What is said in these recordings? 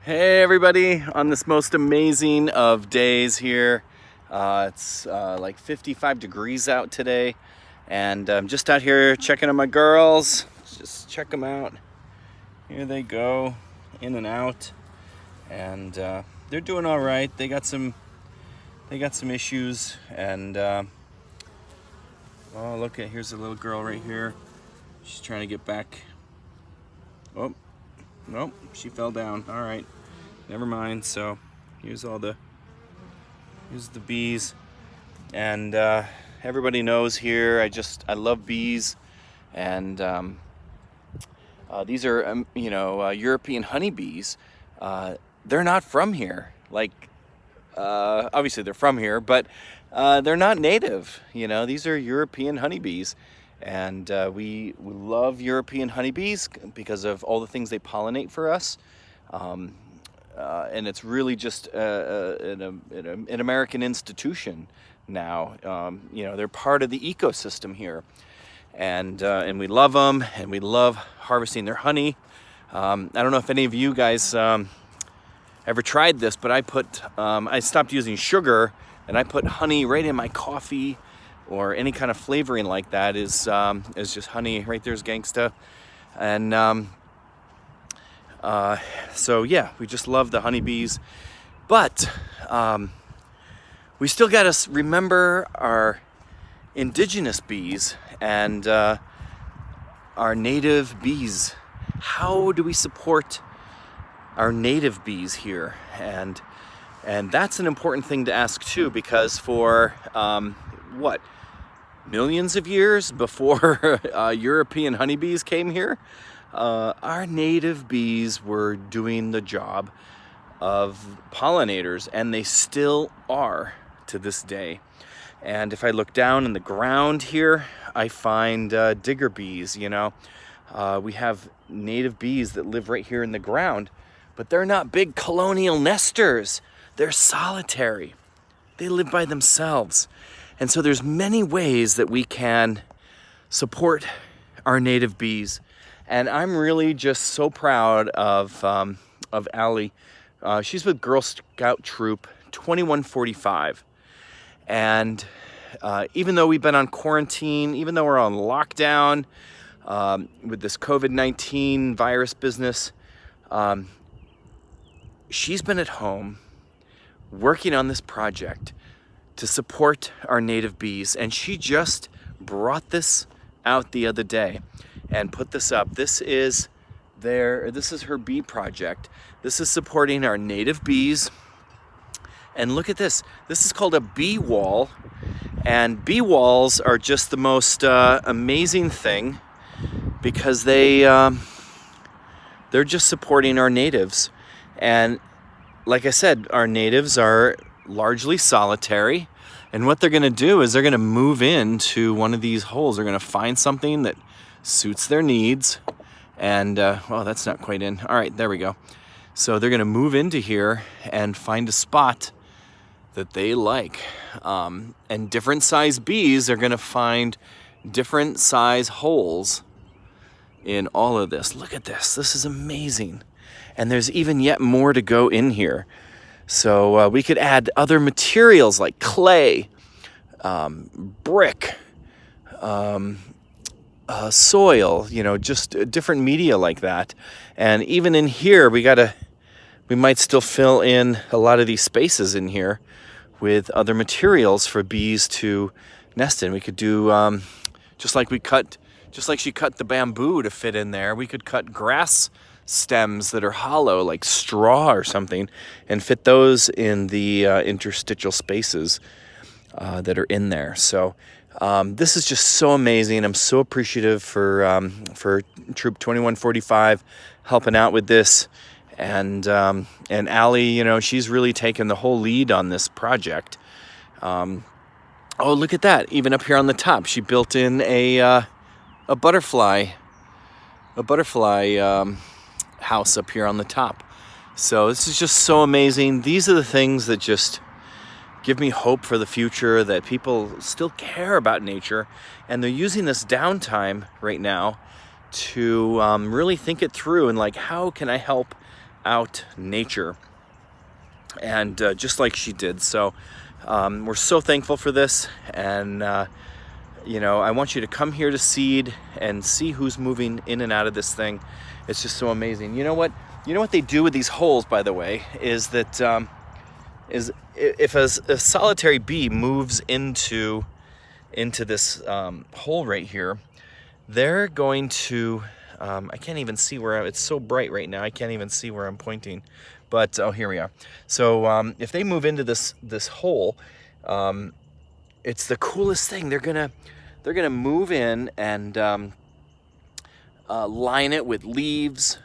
Hey everybody, on this most amazing of days here. It's like 55 degrees out today, and I'm just out here checking on my girls. Just check them out. Here they go, in and out, and they're doing all right. They got some issues, and oh look, here's a little girl right here. She's trying to get back. Oh, nope, she fell down. All right, never mind. So here's the bees, and everybody knows here I love bees, and these are European honeybees. They're not from here. Like obviously they're from here, but they're not native. These are European honeybees. And we love European honeybees because of all the things they pollinate for us. And it's really just an American institution now. They're part of the ecosystem here. And we love them, and we love harvesting their honey. I don't know if any of you guys ever tried this, but I stopped using sugar, and I put honey right in my coffee, or any kind of flavoring like that is just honey. Right there's gangsta. And so yeah, we just love the honeybees. But we still got to remember our indigenous bees and our native bees. How do we support our native bees here? And that's an important thing to ask too, because for millions of years before European honeybees came here, our native bees were doing the job of pollinators, and they still are to this day. And if I look down in the ground here, I find digger bees. We have native bees that live right here in the ground, but they're not big colonial nesters. They're solitary. They live by themselves. And so there's many ways that we can support our native bees. And I'm really just so proud of Allie. She's with Girl Scout Troop 2145. And even though we've been on quarantine, even though we're on lockdown with this COVID-19 virus business, she's been at home working on this project to support our native bees. And she just brought this out the other day and put this up. This is her bee project. This is supporting our native bees. And look at this. This is called a bee wall. And bee walls are just the most amazing thing, because they're just supporting our natives. And like I said, our natives are largely solitary, and what they're going to do is they're going to move into one of these holes. They're going to find something that suits their needs, and well, that's not quite in. All right, there we go. So they're going to move into here and find a spot that they like, and different size bees are going to find different size holes in all of this. Look at this. This is amazing. And there's even yet more to go in here. So we could add other materials like clay, brick, soil, just different media like that. And even in here, we might still fill in a lot of these spaces in here with other materials for bees to nest in. We could do, just like she cut the bamboo to fit in there, we could cut grass stems that are hollow, like straw or something, and fit those in the interstitial spaces that are in there. So this is just so amazing. I'm so appreciative for Troop 2145 helping out with this, and Allie, she's really taken the whole lead on this project. Oh, look at that! Even up here on the top, she built in a butterfly house up here on the top. So this is just so amazing. These are the things that just give me hope for the future, that people still care about nature, and they're using this downtime right now to really think it through, and like, how can I help out nature, and just like she did. So we're so thankful for this, and you know, I want you to come here to CEED and see who's moving in and out of this thing. It's just so amazing. You know what they do with these holes, by the way, is that if a solitary bee moves into this hole right here, they're going to, I can't even see where it's so bright right now. I can't even see where I'm pointing, but oh, here we are. So if they move into this hole, it's the coolest thing. They're gonna move in and line it with leaves,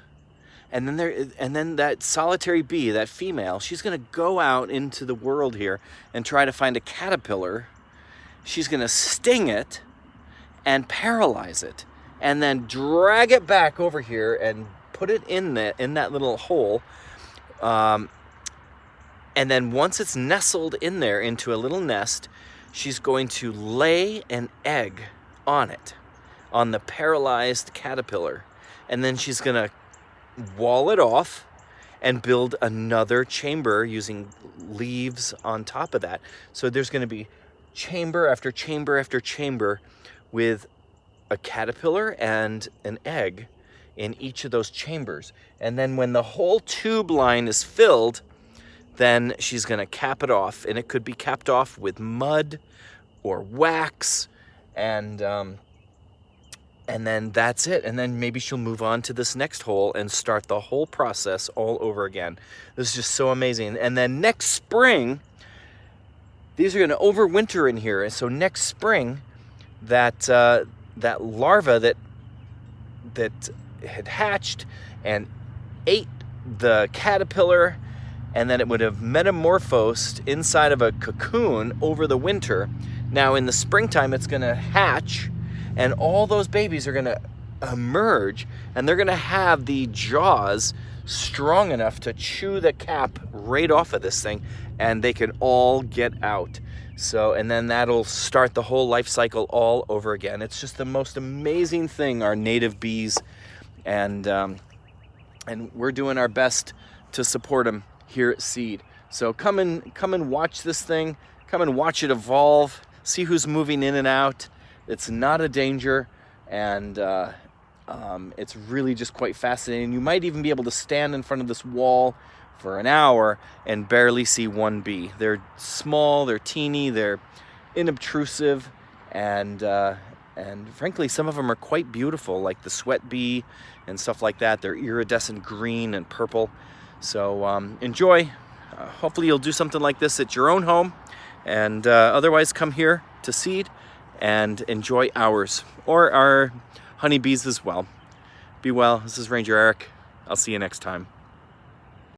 and then that solitary bee, that female, she's gonna go out into the world here and try to find a caterpillar. She's gonna sting it and paralyze it, and then drag it back over here and put it in that little hole. And then once it's nestled in there into a little nest, she's going to lay an egg on it, on the paralyzed caterpillar. And then she's gonna wall it off and build another chamber using leaves on top of that. So there's gonna be chamber after chamber after chamber with a caterpillar and an egg in each of those chambers. And then when the whole tube line is filled, then she's gonna cap it off, and it could be capped off with mud or wax, and then that's it. And then maybe she'll move on to this next hole and start the whole process all over again. This is just so amazing. And then next spring, these are gonna overwinter in here. And so next spring, that larva that had hatched and ate the caterpillar, and then it would have metamorphosed inside of a cocoon over the winter. Now in the springtime, it's gonna hatch, and all those babies are gonna emerge, and they're gonna have the jaws strong enough to chew the cap right off of this thing, and they can all get out. So, and then that'll start the whole life cycle all over again. It's just the most amazing thing, our native bees, and we're doing our best to support them here at CEED. So come and watch this thing. Come and watch it evolve. See who's moving in and out. It's not a danger, and it's really just quite fascinating. You might even be able to stand in front of this wall for an hour and barely see one bee. They're small, they're teeny, they're inobtrusive, and frankly, some of them are quite beautiful, like the sweat bee and stuff like that. They're iridescent green and purple. So enjoy. Hopefully you'll do something like this at your own home, and otherwise come here to CEED and enjoy ours, or our honeybees as well. Be well. This is Ranger Eric. I'll see you next time.